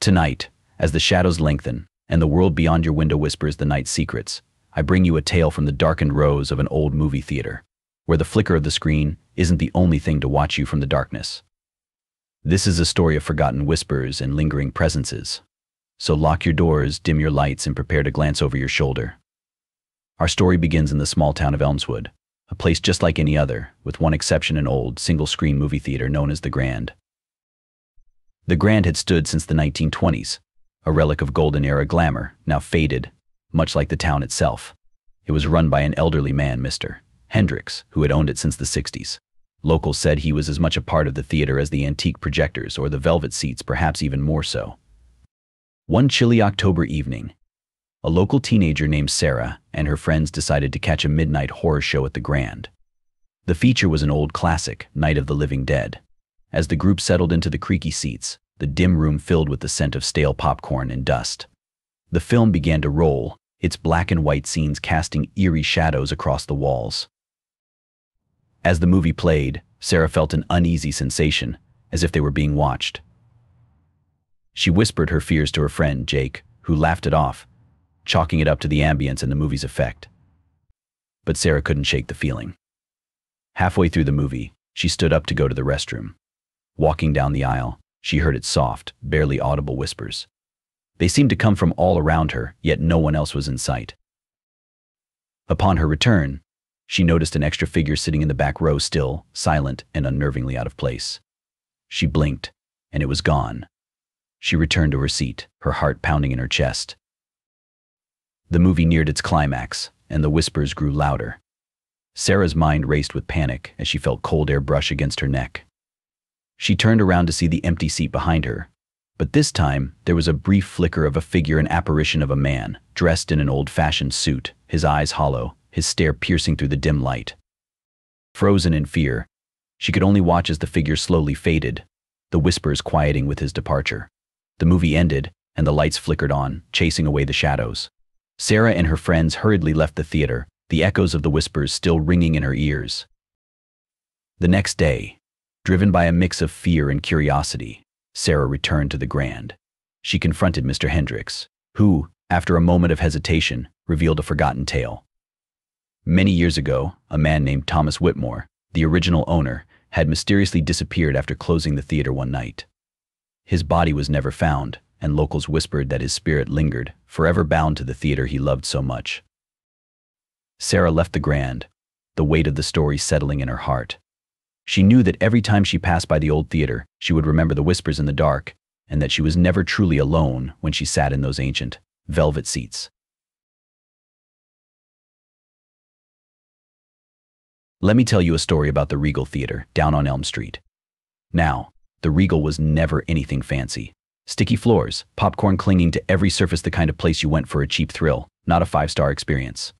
Tonight, as the shadows lengthen and the world beyond your window whispers the night's secrets, I bring you a tale from the darkened rows of an old movie theater, where the flicker of the screen isn't the only thing to watch you from the darkness. This is a story of forgotten whispers and lingering presences. So lock your doors, dim your lights, and prepare to glance over your shoulder. Our story begins in the small town of Elmswood, a place just like any other, with one exception: an old, single-screen movie theater known as the Grand. The Grand had stood since the 1920s, a relic of golden-era glamour, now faded, much like the town itself. It was run by an elderly man, Mr. Hendricks, who had owned it since the 60s. Locals said he was as much a part of the theater as the antique projectors or the velvet seats, perhaps even more so. One chilly October evening, a local teenager named Sarah and her friends decided to catch a midnight horror show at the Grand. The feature was an old classic, Night of the Living Dead. As the group settled into the creaky seats, the dim room filled with the scent of stale popcorn and dust. The film began to roll, its black and white scenes casting eerie shadows across the walls. As the movie played, Sarah felt an uneasy sensation, as if they were being watched. She whispered her fears to her friend, Jake, who laughed it off, chalking it up to the ambience and the movie's effect. But Sarah couldn't shake the feeling. Halfway through the movie, she stood up to go to the restroom. Walking down the aisle, she heard its soft, barely audible whispers. They seemed to come from all around her, yet no one else was in sight. Upon her return, she noticed an extra figure sitting in the back row, still, silent, and unnervingly out of place. She blinked, and it was gone. She returned to her seat, her heart pounding in her chest. The movie neared its climax, and the whispers grew louder. Sarah's mind raced with panic as she felt cold air brush against her neck. She turned around to see the empty seat behind her, but this time there was a brief flicker of a figure, an apparition of a man, dressed in an old-fashioned suit, his eyes hollow, his stare piercing through the dim light. Frozen in fear, she could only watch as the figure slowly faded, the whispers quieting with his departure. The movie ended, and the lights flickered on, chasing away the shadows. Sarah and her friends hurriedly left the theater, the echoes of the whispers still ringing in her ears. The next day, driven by a mix of fear and curiosity, Sarah returned to the Grand. She confronted Mr. Hendricks, who, after a moment of hesitation, revealed a forgotten tale. Many years ago, a man named Thomas Whitmore, the original owner, had mysteriously disappeared after closing the theater one night. His body was never found, and locals whispered that his spirit lingered, forever bound to the theater he loved so much. Sarah left the Grand, the weight of the story settling in her heart. She knew that every time she passed by the old theater, she would remember the whispers in the dark, and that she was never truly alone when she sat in those ancient, velvet seats. Let me tell you a story about the Regal Theater, down on Elm Street. Now, the Regal was never anything fancy. Sticky floors, popcorn clinging to every surface, the kind of place you went for a cheap thrill, not a five-star experience.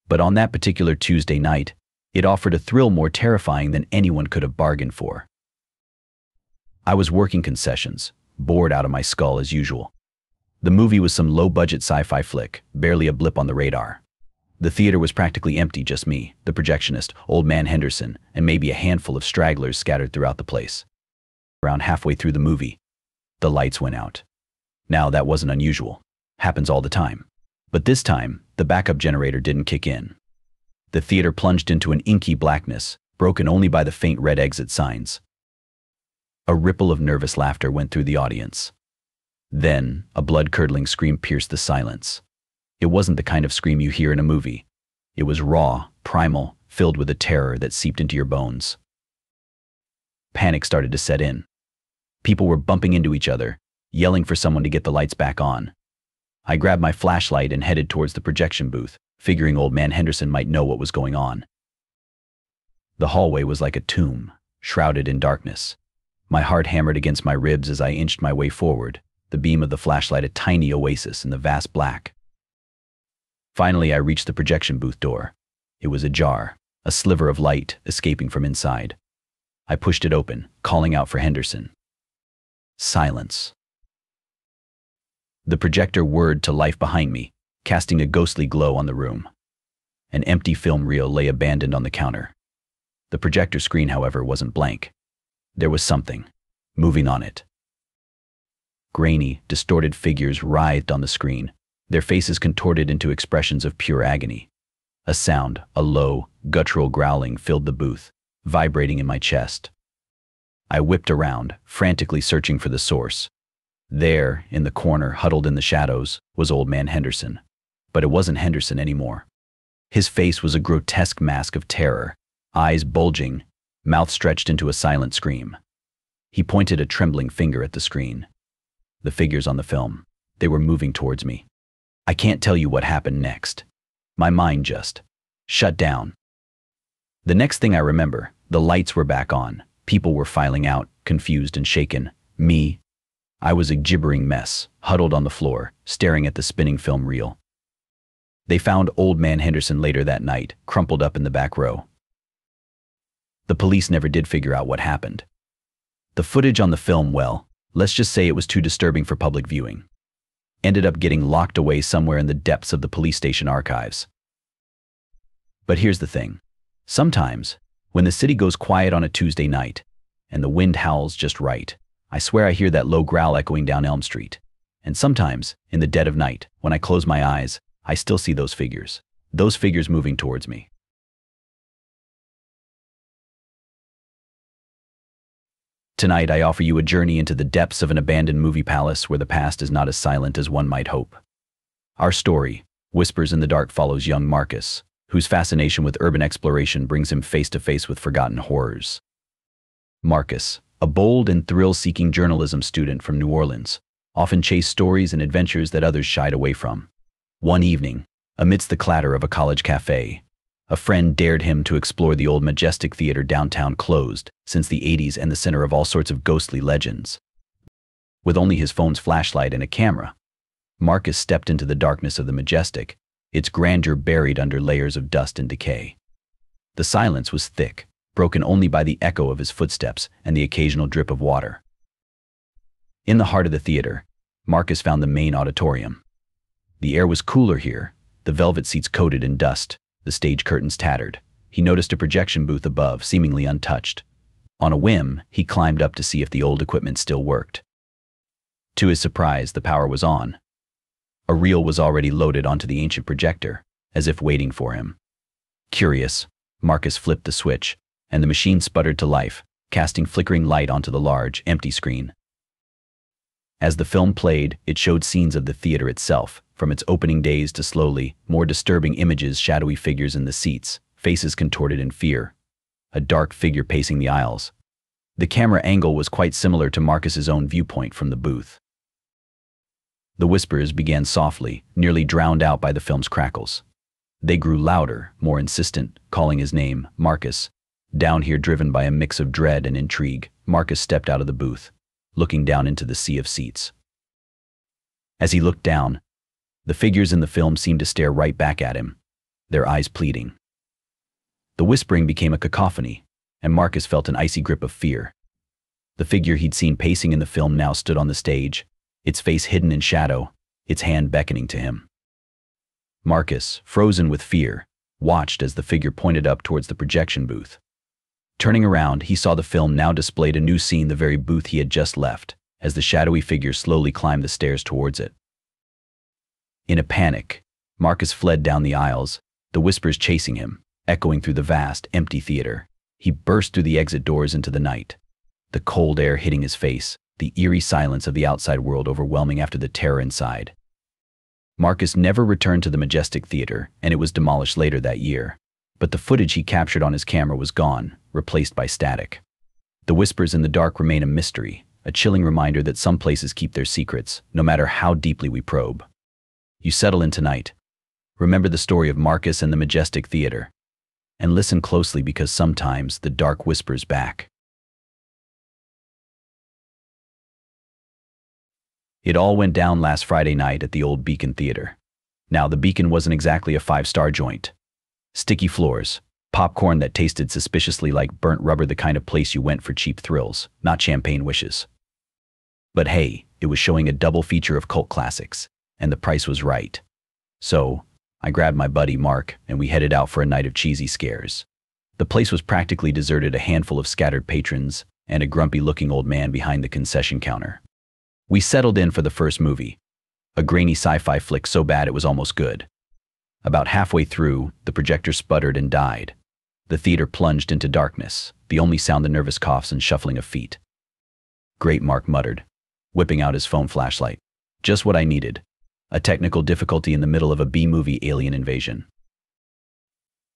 But on that particular Tuesday night, it offered a thrill more terrifying than anyone could have bargained for. I was working concessions, bored out of my skull as usual. The movie was some low-budget sci-fi flick, barely a blip on the radar. The theater was practically empty, just me, the projectionist, old man Henderson, and maybe a handful of stragglers scattered throughout the place. Around halfway through the movie, the lights went out. Now, that wasn't unusual. Happens all the time. But this time, the backup generator didn't kick in. The theater plunged into an inky blackness, broken only by the faint red exit signs. A ripple of nervous laughter went through the audience. Then, a blood-curdling scream pierced the silence. It wasn't the kind of scream you hear in a movie. It was raw, primal, filled with a terror that seeped into your bones. Panic started to set in. People were bumping into each other, yelling for someone to get the lights back on. I grabbed my flashlight and headed towards the projection booth, figuring old man Henderson might know what was going on. The hallway was like a tomb, shrouded in darkness. My heart hammered against my ribs as I inched my way forward, the beam of the flashlight a tiny oasis in the vast black. Finally, I reached the projection booth door. It was ajar, a sliver of light escaping from inside. I pushed it open, calling out for Henderson. Silence. The projector whirred to life behind me, casting a ghostly glow on the room. An empty film reel lay abandoned on the counter. The projector screen, however, wasn't blank. There was something moving on it. Grainy, distorted figures writhed on the screen, their faces contorted into expressions of pure agony. A sound, a low, guttural growling filled the booth, vibrating in my chest. I whipped around, frantically searching for the source. There, in the corner, huddled in the shadows, was Old Man Henderson. But it wasn't Henderson anymore. His face was a grotesque mask of terror, eyes bulging, mouth stretched into a silent scream. He pointed a trembling finger at the screen. The figures on the film, they were moving towards me. I can't tell you what happened next. My mind just shut down. The next thing I remember, the lights were back on. People were filing out, confused and shaken. I was a gibbering mess, huddled on the floor, staring at the spinning film reel. They found Old Man Henderson later that night, crumpled up in the back row. The police never did figure out what happened. The footage on the film, well, let's just say it was too disturbing for public viewing. Ended up getting locked away somewhere in the depths of the police station archives. But here's the thing. Sometimes, when the city goes quiet on a Tuesday night, and the wind howls just right, I swear I hear that low growl echoing down Elm Street. And sometimes, in the dead of night, when I close my eyes, I still see those figures moving towards me. Tonight I offer you a journey into the depths of an abandoned movie palace where the past is not as silent as one might hope. Our story, Whispers in the Dark, follows young Marcus, whose fascination with urban exploration brings him face to face with forgotten horrors. Marcus, a bold and thrill-seeking journalism student from New Orleans, often chased stories and adventures that others shied away from. One evening, amidst the clatter of a college cafe, a friend dared him to explore the old Majestic Theater downtown, closed since the 80s and the center of all sorts of ghostly legends. With only his phone's flashlight and a camera, Marcus stepped into the darkness of the Majestic, its grandeur buried under layers of dust and decay. The silence was thick, broken only by the echo of his footsteps and the occasional drip of water. In the heart of the theater, Marcus found the main auditorium. The air was cooler here, the velvet seats coated in dust, the stage curtains tattered. He noticed a projection booth above, seemingly untouched. On a whim, he climbed up to see if the old equipment still worked. To his surprise, the power was on. A reel was already loaded onto the ancient projector, as if waiting for him. Curious, Marcus flipped the switch, and the machine sputtered to life, casting flickering light onto the large, empty screen. As the film played, it showed scenes of the theater itself, from its opening days to slowly, more disturbing images, shadowy figures in the seats, faces contorted in fear. A dark figure pacing the aisles. The camera angle was quite similar to Marcus's own viewpoint from the booth. The whispers began softly, nearly drowned out by the film's crackles. They grew louder, more insistent, calling his name, Marcus. Down here, driven by a mix of dread and intrigue, Marcus stepped out of the booth, looking down into the sea of seats. As he looked down, the figures in the film seemed to stare right back at him, their eyes pleading. The whispering became a cacophony, and Marcus felt an icy grip of fear. The figure he'd seen pacing in the film now stood on the stage, its face hidden in shadow, its hand beckoning to him. Marcus, frozen with fear, watched as the figure pointed up towards the projection booth. Turning around, he saw the film now displayed a new scene, the very booth he had just left, as the shadowy figure slowly climbed the stairs towards it. In a panic, Marcus fled down the aisles, the whispers chasing him, echoing through the vast, empty theater. He burst through the exit doors into the night, the cold air hitting his face, the eerie silence of the outside world overwhelming after the terror inside. Marcus never returned to the Majestic Theater, and it was demolished later that year. But the footage he captured on his camera was gone, replaced by static. The whispers in the dark remain a mystery, a chilling reminder that some places keep their secrets, no matter how deeply we probe. You settle in tonight. Remember the story of Marcus and the Majestic Theater. And listen closely, because sometimes the dark whispers back. It all went down last Friday night at the old Beacon Theater. Now, the Beacon wasn't exactly a five-star joint. Sticky floors, popcorn that tasted suspiciously like burnt rubber, the kind of place you went for cheap thrills, not champagne wishes. But hey, it was showing a double feature of cult classics, and the price was right. So, I grabbed my buddy Mark, and we headed out for a night of cheesy scares. The place was practically deserted, a handful of scattered patrons, and a grumpy-looking old man behind the concession counter. We settled in for the first movie, a grainy sci-fi flick so bad it was almost good. About halfway through, the projector sputtered and died. The theater plunged into darkness, the only sound the nervous coughs and shuffling of feet. "Great," Mark muttered, whipping out his phone flashlight. "Just what I needed. A technical difficulty in the middle of a B-movie alien invasion."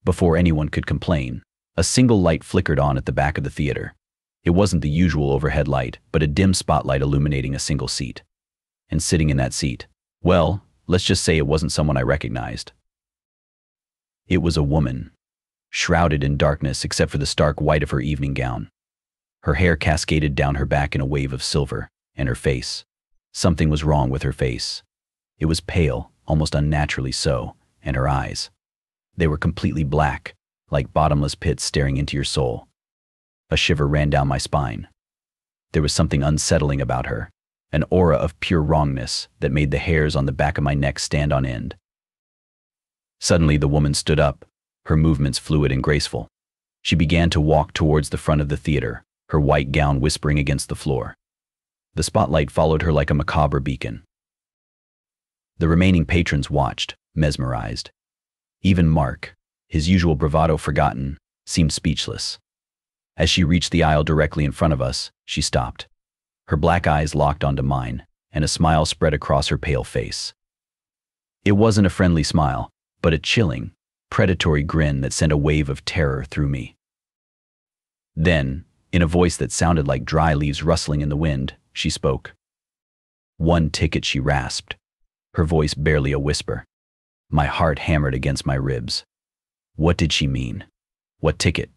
Before anyone could complain, a single light flickered on at the back of the theater. It wasn't the usual overhead light, but a dim spotlight illuminating a single seat. And sitting in that seat, well, let's just say it wasn't someone I recognized. It was a woman, shrouded in darkness except for the stark white of her evening gown. Her hair cascaded down her back in a wave of silver, and her face. Something was wrong with her face. It was pale, almost unnaturally so, and her eyes. They were completely black, like bottomless pits staring into your soul. A shiver ran down my spine. There was something unsettling about her, an aura of pure wrongness that made the hairs on the back of my neck stand on end. Suddenly the woman stood up, her movements fluid and graceful. She began to walk towards the front of the theater, her white gown whispering against the floor. The spotlight followed her like a macabre beacon. The remaining patrons watched, mesmerized. Even Mark, his usual bravado forgotten, seemed speechless. As she reached the aisle directly in front of us, she stopped. Her black eyes locked onto mine, and a smile spread across her pale face. It wasn't a friendly smile, but a chilling, predatory grin that sent a wave of terror through me. Then, in a voice that sounded like dry leaves rustling in the wind, she spoke. "One ticket," she rasped, her voice barely a whisper. My heart hammered against my ribs. What did she mean? What ticket?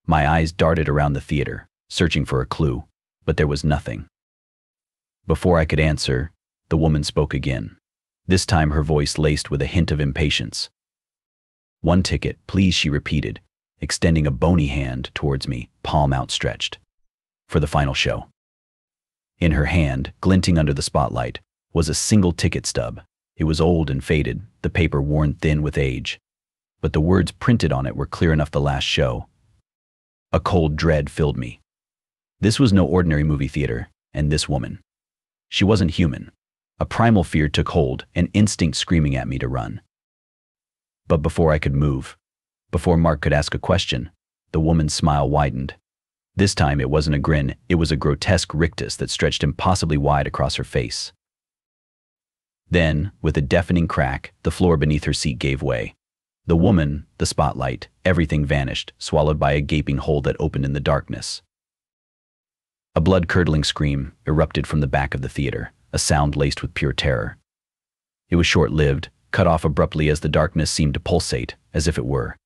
My eyes darted around the theater, searching for a clue, but there was nothing. Before I could answer, the woman spoke again, this time her voice laced with a hint of impatience. "One ticket, please," she repeated, extending a bony hand towards me, palm outstretched. "For the final show." In her hand, glinting under the spotlight, was a single ticket stub. It was old and faded, the paper worn thin with age. But the words printed on it were clear enough: "The last show." A cold dread filled me. This was no ordinary movie theater, and this woman. She wasn't human. A primal fear took hold, an instinct screaming at me to run. But before I could move, before Mark could ask a question, the woman's smile widened. This time it wasn't a grin, it was a grotesque rictus that stretched impossibly wide across her face. Then, with a deafening crack, the floor beneath her seat gave way. The woman, the spotlight, everything vanished, swallowed by a gaping hole that opened in the darkness. A blood-curdling scream erupted from the back of the theater, a sound laced with pure terror. It was short-lived, cut off abruptly as the darkness seemed to pulsate, as if it were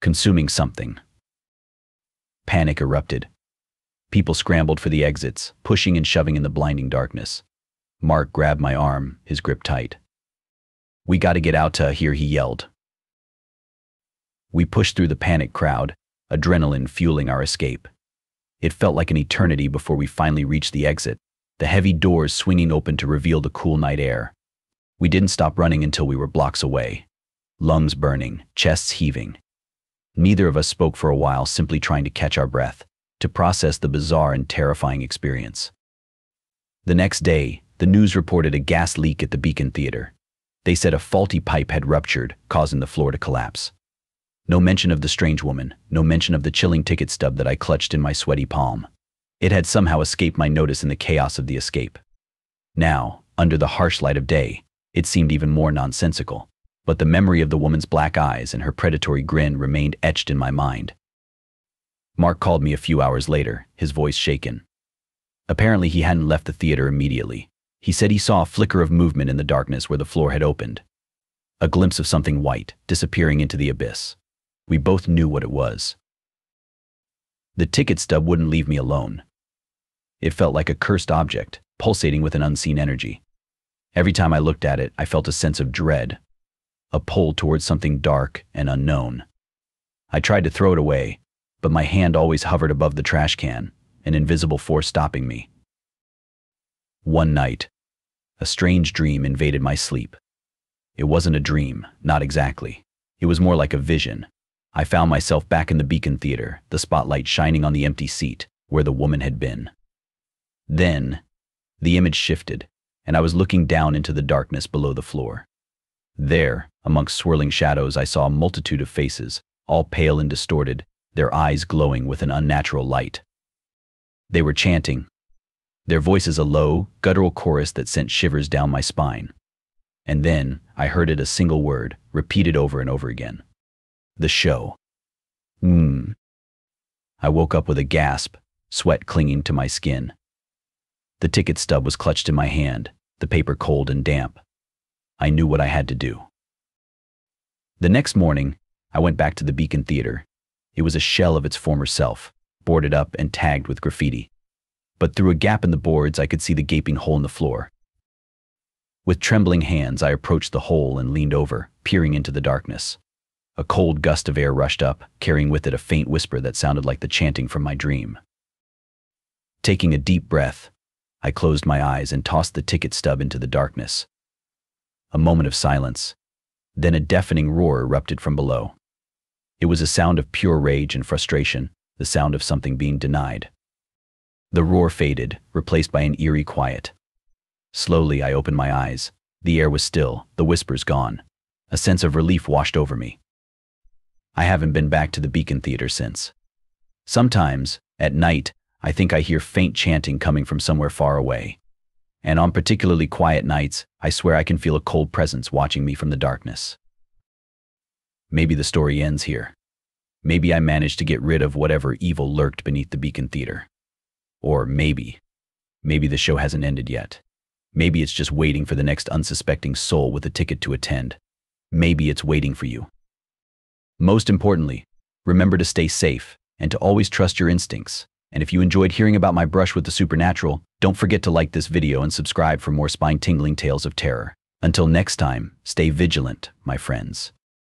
consuming something. Panic erupted. People scrambled for the exits, pushing and shoving in the blinding darkness. Mark grabbed my arm, his grip tight. "We gotta get out to here," he yelled. We pushed through the panicked crowd, adrenaline fueling our escape. It felt like an eternity before we finally reached the exit, the heavy doors swinging open to reveal the cool night air. We didn't stop running until we were blocks away, lungs burning, chests heaving. Neither of us spoke for a while, simply trying to catch our breath, to process the bizarre and terrifying experience. The next day, the news reported a gas leak at the Beacon Theater. They said a faulty pipe had ruptured, causing the floor to collapse. No mention of the strange woman, no mention of the chilling ticket stub that I clutched in my sweaty palm. It had somehow escaped my notice in the chaos of the escape. Now, under the harsh light of day, it seemed even more nonsensical, but the memory of the woman's black eyes and her predatory grin remained etched in my mind. Mark called me a few hours later, his voice shaken. Apparently he hadn't left the theater immediately. He said he saw a flicker of movement in the darkness where the floor had opened. A glimpse of something white, disappearing into the abyss. We both knew what it was. The ticket stub wouldn't leave me alone. It felt like a cursed object, pulsating with an unseen energy. Every time I looked at it, I felt a sense of dread, a pull towards something dark and unknown. I tried to throw it away, but my hand always hovered above the trash can, an invisible force stopping me. One night, a strange dream invaded my sleep. It wasn't a dream, not exactly. It was more like a vision. I found myself back in the Beacon Theater, the spotlight shining on the empty seat where the woman had been. Then, The image shifted, and I was looking down into the darkness below the floor. There, amongst swirling shadows, I saw a multitude of faces, all pale and distorted, their eyes glowing with an unnatural light. They were chanting, their voices a low, guttural chorus that sent shivers down my spine. And then I heard it, a single word, repeated over and over again. The show. I woke up with a gasp, sweat clinging to my skin. The ticket stub was clutched in my hand, the paper cold and damp. I knew what I had to do. The next morning, I went back to the Beacon Theater. It was a shell of its former self, boarded up and tagged with graffiti. But through a gap in the boards, I could see the gaping hole in the floor. With trembling hands, I approached the hole and leaned over, peering into the darkness. A cold gust of air rushed up, carrying with it a faint whisper that sounded like the chanting from my dream. Taking a deep breath, I closed my eyes and tossed the ticket stub into the darkness. A moment of silence, then a deafening roar erupted from below. It was a sound of pure rage and frustration, the sound of something being denied. The roar faded, replaced by an eerie quiet. Slowly, I opened my eyes. The air was still, the whispers gone. A sense of relief washed over me. I haven't been back to the Beacon Theater since. Sometimes, at night, I think I hear faint chanting coming from somewhere far away. And on particularly quiet nights, I swear I can feel a cold presence watching me from the darkness. Maybe the story ends here. Maybe I managed to get rid of whatever evil lurked beneath the Beacon Theater. Or maybe the show hasn't ended yet. Maybe it's just waiting for the next unsuspecting soul with a ticket to attend. Maybe it's waiting for you. Most importantly, remember to stay safe and to always trust your instincts. And if you enjoyed hearing about my brush with the supernatural, don't forget to like this video and subscribe for more spine-tingling tales of terror. Until next time, stay vigilant, my friends.